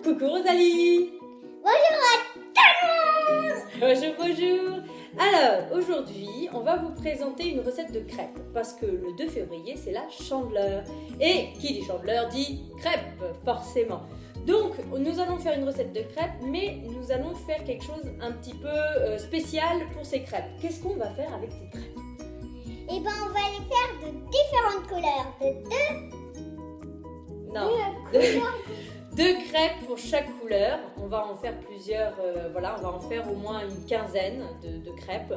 Coucou Rosalie. Bonjour à tout le monde. Bonjour, bonjour. Alors, aujourd'hui, on va vous présenter une recette de crêpes parce que le 2 février, c'est la Chandeleur. Et qui dit Chandeleur dit crêpes, forcément. Donc, nous allons faire une recette de crêpes, mais nous allons faire quelque chose un petit peu spécial pour ces crêpes. Qu'est-ce qu'on va faire avec ces crêpes? Eh ben, on va les faire de différentes couleurs, Deux crêpes pour chaque couleur. On va en faire plusieurs, voilà, on va en faire au moins une quinzaine de crêpes.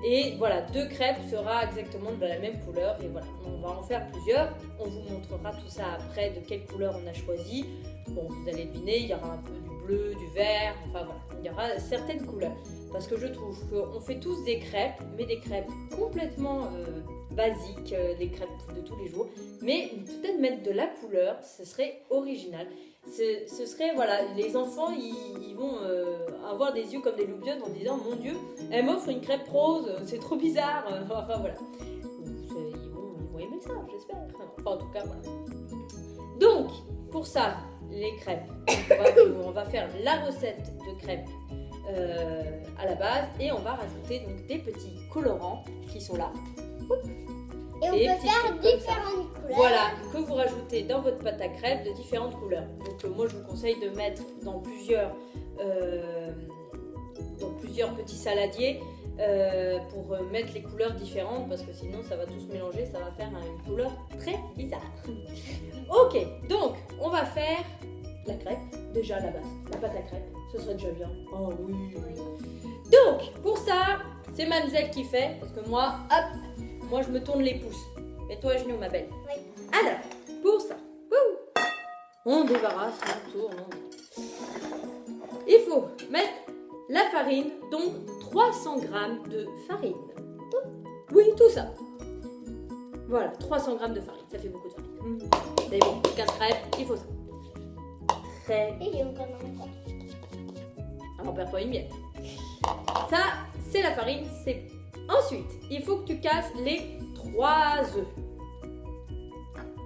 Et voilà, 2 crêpes sera exactement de la même couleur. Et voilà, on va en faire plusieurs. On vous montrera tout ça après de quelle couleur on a choisi. Bon, vous allez deviner, il y aura un peu du bleu, du vert, enfin voilà, il y aura certaines couleurs. Parce que je trouve qu'on fait tous des crêpes, mais des crêpes complètement basiques, des crêpes de tous les jours. Mais peut-être mettre de la couleur, ce serait original. Ce serait, voilà, les enfants, ils vont avoir des yeux comme des loupiottes en disant « Mon Dieu, elle m'offre une crêpe rose, c'est trop bizarre !» Enfin voilà. Ils vont aimer ça, j'espère. Enfin en tout cas, voilà. Donc, pour ça, les crêpes, on va faire la recette de crêpes à la base et on va rajouter donc des petits colorants qui sont là. Et on peut faire différentes couleurs. Voilà, que vous rajoutez dans votre pâte à crêpes de différentes couleurs. Donc moi je vous conseille de mettre dans plusieurs petits saladiers pour mettre les couleurs différentes parce que sinon ça va tout se mélanger, ça va faire une couleur très bizarre. Ok, donc on va faire la crêpe, déjà à la base, la pâte à crêpes, ce serait déjà bien. Oh oui. Donc pour ça, c'est Mademoiselle qui fait parce que moi, hop, moi je me tourne les pouces. Mets-toi à genoux ma belle. Oui. Alors, pour ça, on débarrasse, on tourne. Il faut mettre la farine, donc 300 g de farine. Oui, tout ça. Voilà, 300 g de farine, ça fait beaucoup de farine. Mais bon, pour 15 crêpes, il faut ça. Très bien. Et j'ai encore un. Alors, on perd pas une miette. Ça, c'est la farine, c'est... Ensuite, il faut que tu casses les 3 œufs.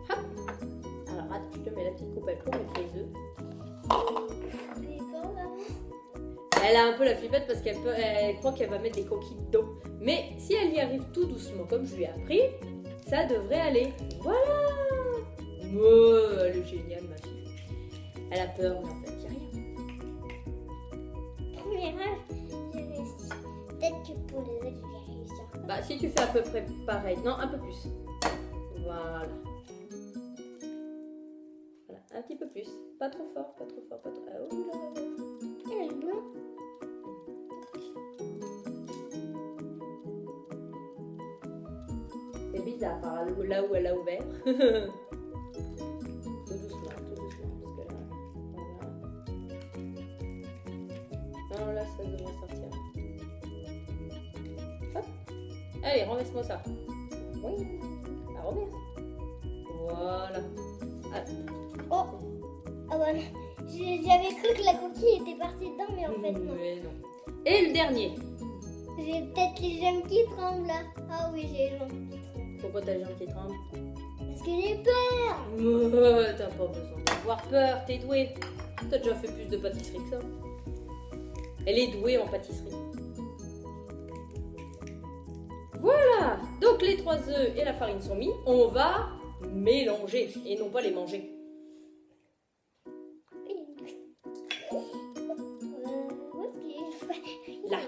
Hop. Alors, attends, je te mets la petite coupelle pour mettre les œufs. Elle a un peu la flippette parce qu'elle croit qu'elle va mettre des coquilles d'eau. Mais si elle y arrive tout doucement, comme je lui ai appris, ça devrait aller. Voilà. Oh, elle est géniale, ma fille. Elle a peur, mais en fait, il n'y a rien. Premier âge, j'ai réussi. Peut-être que pour les autres, je vais réussir. Bah, si tu fais à peu près pareil. Non, un peu plus. Voilà. Voilà, un petit peu plus. Pas trop fort, pas trop fort, pas trop... Ah, oh là là. Et le bleu. C'est bizarre, par là où elle a ouvert. Tout doucement, parce que là, voilà. Non, là, ça devrait sortir. Hop. Allez, renverse-moi ça. Oui, la renverse. Voilà. Ah. Oh. Ah voilà. J'avais cru que la coquille était partie dedans, mais en fait non. Mais non. Et le dernier. J'ai peut-être les jambes qui tremblent là. Ah oui, j'ai les jambes qui tremblent. Pourquoi t'as les jambes qui tremblent? Parce que j'ai peur. T'as pas besoin d'avoir peur, t'es douée. T'as déjà fait plus de pâtisserie que ça. Elle est douée en pâtisserie. Voilà. Donc les 3 œufs et la farine sont mis. On va mélanger et non pas les manger. Où est-ce qu'il est? Là.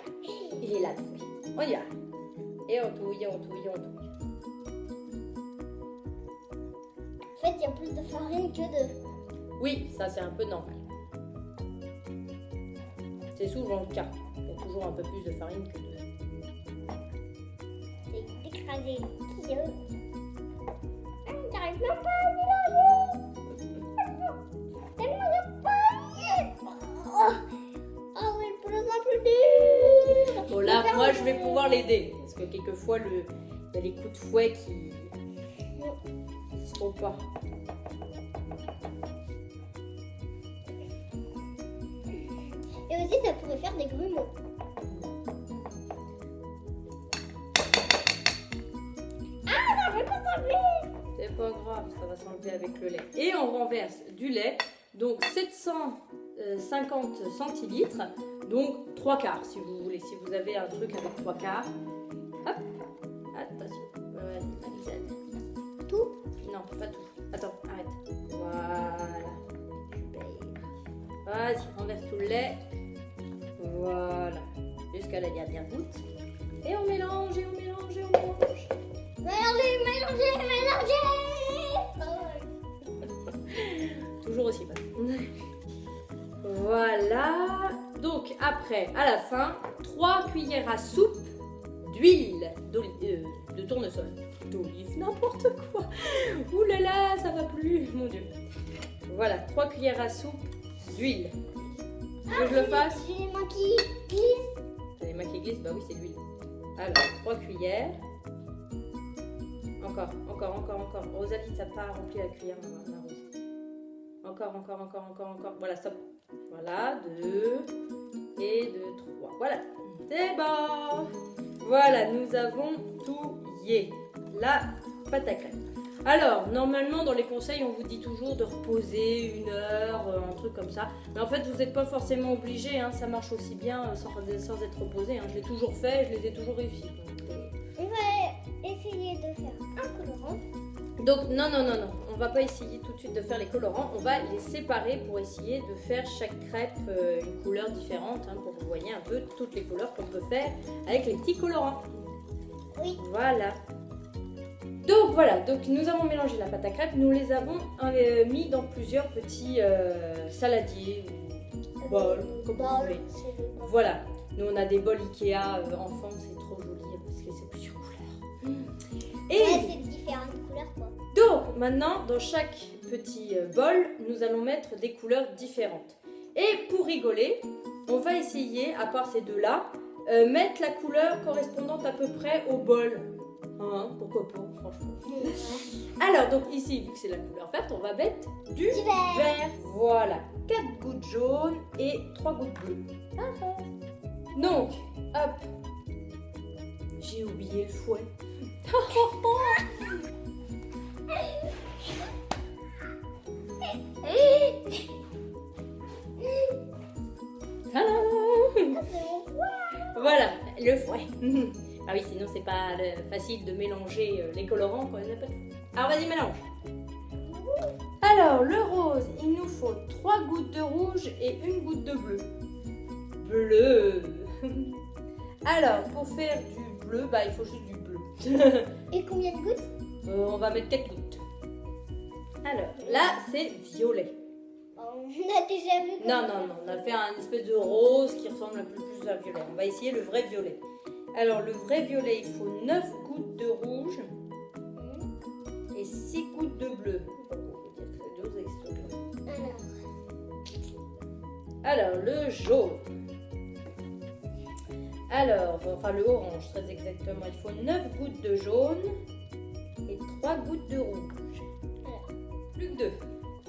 Il est là le fouet. On y va. Et on touille, on touille, on touille. En fait, il y a plus de farine que de... Oui, ça c'est un peu normal. C'est souvent le cas. Il y a toujours un peu plus de farine que d'œufs. C'est écrasé. J'arrive même pas à mélanger. Tellement il y a pas. Oh oui, de plus en plus dur. Bon là, moi je vais pouvoir l'aider. Parce que quelquefois, il y a les coups de fouet qui ne se font pas. Et aussi, ça pourrait faire des grumeaux. Ah, ça va pas s'enlever. C'est pas grave, ça va s'enlever avec le lait. Et on renverse du lait. Donc 700 50 centilitres, donc 3 quarts si vous voulez, si vous avez un truc avec 3 quarts. Hop, attention, vas-y, Tout? non, pas tout. Attends, arrête. Voilà. Vas-y, renverse tout le lait. Voilà. Jusqu'à la dernière goutte. Et on mélange, et on mélange, et on mélange. Mélangez. Toujours aussi mal. Voilà. Donc après, à la fin, 3 cuillères à soupe d'huile de tournesol. D'olive, n'importe quoi. Ouh là là, ça va plus, mon Dieu. Voilà, 3 cuillères à soupe d'huile. Tu veux que je le fasse? J'ai les mains qui glissent. T'as les mains qui glissent? Bah oui, c'est l'huile. Alors, 3 cuillères. Encore. Rosalie, t'as pas rempli la cuillère, ma Rose. Encore. Voilà, stop. Voilà, 2 et 2, 3. Voilà, c'est bon. Voilà, nous avons tout lié. La pâte à crêpes. Alors, normalement, dans les conseils, on vous dit toujours de reposer 1 heure, un truc comme ça. Mais en fait, vous n'êtes pas forcément obligé. Hein, ça marche aussi bien sans être reposé. Hein. Je l'ai toujours fait, je les ai toujours réussi. On va essayer de faire un colorant. Donc, non. On va pas essayer tout de suite de faire les colorants. On va les séparer pour essayer de faire chaque crêpe une couleur différente. Hein, pour que vous voyez un peu toutes les couleurs qu'on peut faire avec les petits colorants. Oui. Voilà. Donc voilà, donc nous avons mélangé la pâte à crêpes, nous les avons mis dans plusieurs petits saladiers ou bols, comme vous voulez. Voilà, nous on a des bols Ikea enfants, c'est trop joli parce que c'est plusieurs couleurs. Et Ouais, c'est différentes couleurs quoi. donc maintenant, dans chaque petit bol, nous allons mettre des couleurs différentes. Et pour rigoler, on va essayer, à part ces deux-là, mettre la couleur correspondante à peu près au bol. Hein, pourquoi pas, franchement. Alors, donc ici, vu que c'est la couleur verte, on va mettre du vert. Voilà, 4 gouttes jaunes et 3 gouttes bleues. Donc, hop. J'ai oublié le fouet. Voilà, le fouet. Ah oui, sinon c'est pas facile de mélanger les colorants quand on n'a pas de fouet. Alors vas-y, mélange. Alors, le rose, il nous faut 3 gouttes de rouge et 1 goutte de bleu. Bleu. Alors, pour faire du bleu, bah il faut juste du bleu. Et combien de gouttes? On va mettre 4 gouttes. Alors, là, c'est violet. On a déjà vu. Non, on a fait un espèce de rose qui ressemble un peu plus à violet. On va essayer le vrai violet. Alors, le vrai violet, il faut 9 gouttes de rouge et 6 gouttes de bleu. Alors, le jaune. Alors, enfin le orange, très exactement. Il faut 9 gouttes de jaune et 3 gouttes de rouge. Plus que 2.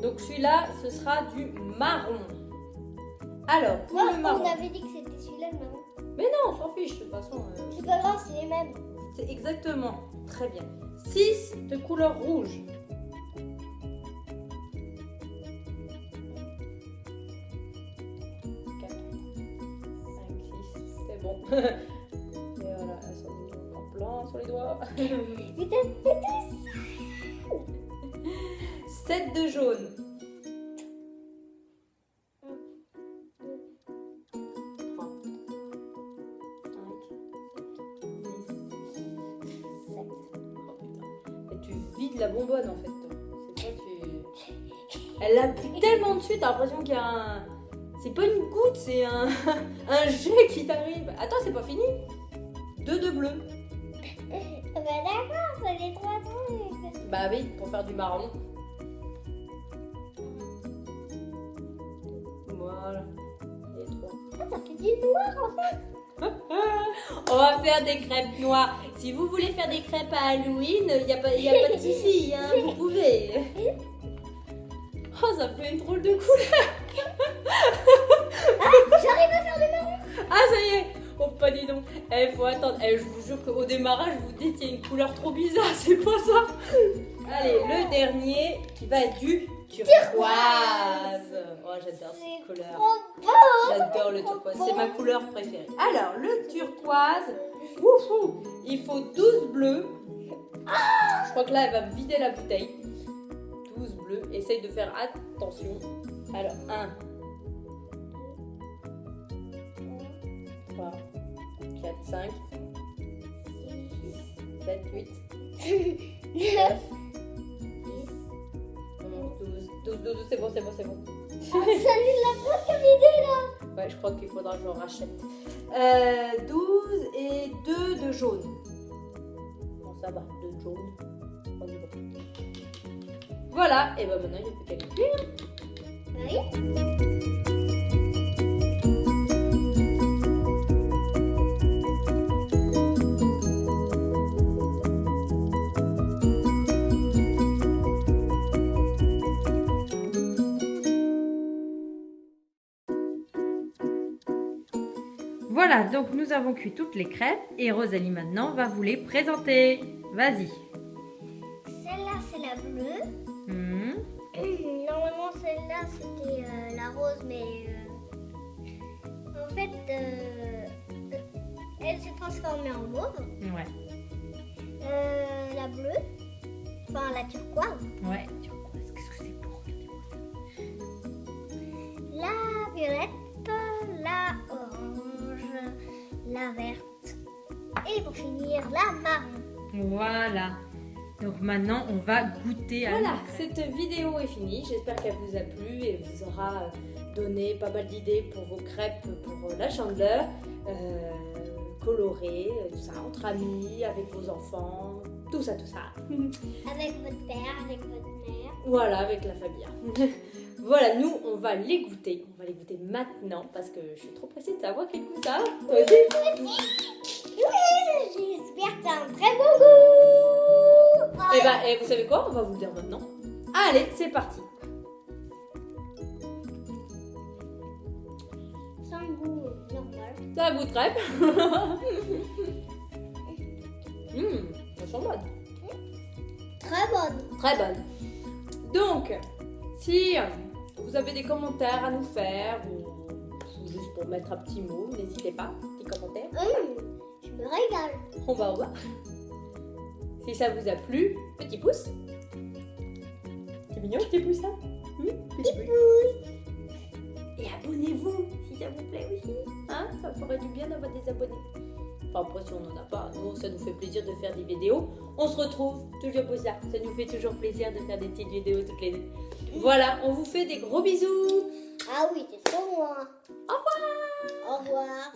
Donc celui-là, ce sera du marron. Alors, pour le marron. On avait dit que c'était celui-là le marron. Mais non, on s'en fiche de toute façon. C'est pas grave, c'est les mêmes. C'est exactement. Très bien. 6 de couleur rouge. 4, 5, 6, c'est bon. Et voilà, elles sont en blanc sur les doigts. Mais t'as fait 7 de jaune. 3, 5, 6, 7. Oh putain. Et tu vides la bonbonne en fait. C'est quoi Elle l'a pris tellement dessus, t'as l'impression qu'il y a un... C'est pas une goutte, c'est un jet qui t'arrive. Attends, c'est pas fini. 2 de bleu. Bah d'accord, ça fait 3 trucs. Bah oui, pour faire du marron. Voilà. Et 3. Ah, ça fait du noir en fait. On va faire des crêpes noires. Si vous voulez faire des crêpes à Halloween, il n'y a pas de souci, hein, vous pouvez. Oh, ça fait une drôle de couleur. J'arrive à faire du marron. Ah, ça y est. Oh, pas dis donc. Faut attendre. Je vous jure qu'au démarrage, vous dites qu'il y a une couleur trop bizarre. C'est pas ça. Allez, le dernier qui va être du turquoise. j'adore cette couleur. trop beau. J'adore le turquoise, c'est ma couleur préférée. Alors, le turquoise, oufou, il faut 12 bleus. Je crois que là, elle va me vider la bouteille. 12 bleus, essaye de faire attention. Alors, 1, 3, 4, 5, 6, 7, 8, 9, 11, 12, 12, c'est bon. Ça nous l'a presque vidé là. Ouais, je crois qu'il faudra que j'en rachète. 12 et 2 de jaune. Bon, ça va, 2 de jaune. On est bon. Voilà, et ben maintenant il n'y a plus qu'à cuire. Oui. Voilà, donc nous avons cuit toutes les crêpes et Rosalie maintenant va vous les présenter. Vas-y. Celle-là, c'est la bleue. Mhm. Normalement, celle-là, c'était la rose, mais en fait, elle s'est transformée en mauve. Ouais, La bleue, enfin la turquoise. ouais. Turquoise, qu'est-ce que c'est pour La violette, la orange, la verte et pour finir la marron. Voilà. Donc maintenant, on va goûter à Voilà, nos crêpes. cette vidéo est finie. J'espère qu'elle vous a plu et vous aura donné pas mal d'idées pour vos crêpes pour la Chandeleur. Colorées, tout ça, entre amis, avec vos enfants, tout ça. Avec votre père, avec votre mère. Voilà, avec la famille. Voilà, nous, on va les goûter. On va les goûter maintenant parce que je suis trop pressée de savoir quel goût ça a. Toi aussi? J'espère que t'as un très bon goût. Eh ben, vous savez quoi? On va vous le dire maintenant. Allez, c'est parti. C'est un goût normal. C'est un goût de crêpe. Elles sont bonnes. Très bonne. Très bonne. Donc, si vous avez des commentaires à nous faire ou juste pour mettre un petit mot, n'hésitez pas, petit commentaire. Je me régale. On va voir. Si ça vous a plu, petit pouce. C'est mignon, petit pouce là. Petit pouce. Et abonnez-vous si ça vous plaît aussi. Hein, ça ferait du bien d'avoir des abonnés. Enfin, après, si on n'en a pas, nous, ça nous fait plaisir de faire des vidéos. On se retrouve toujours pour ça. Ça nous fait toujours plaisir de faire des petites vidéos toutes les deux. Voilà, on vous fait des gros bisous. Ah oui, c'est sur moi. Au revoir. Au revoir.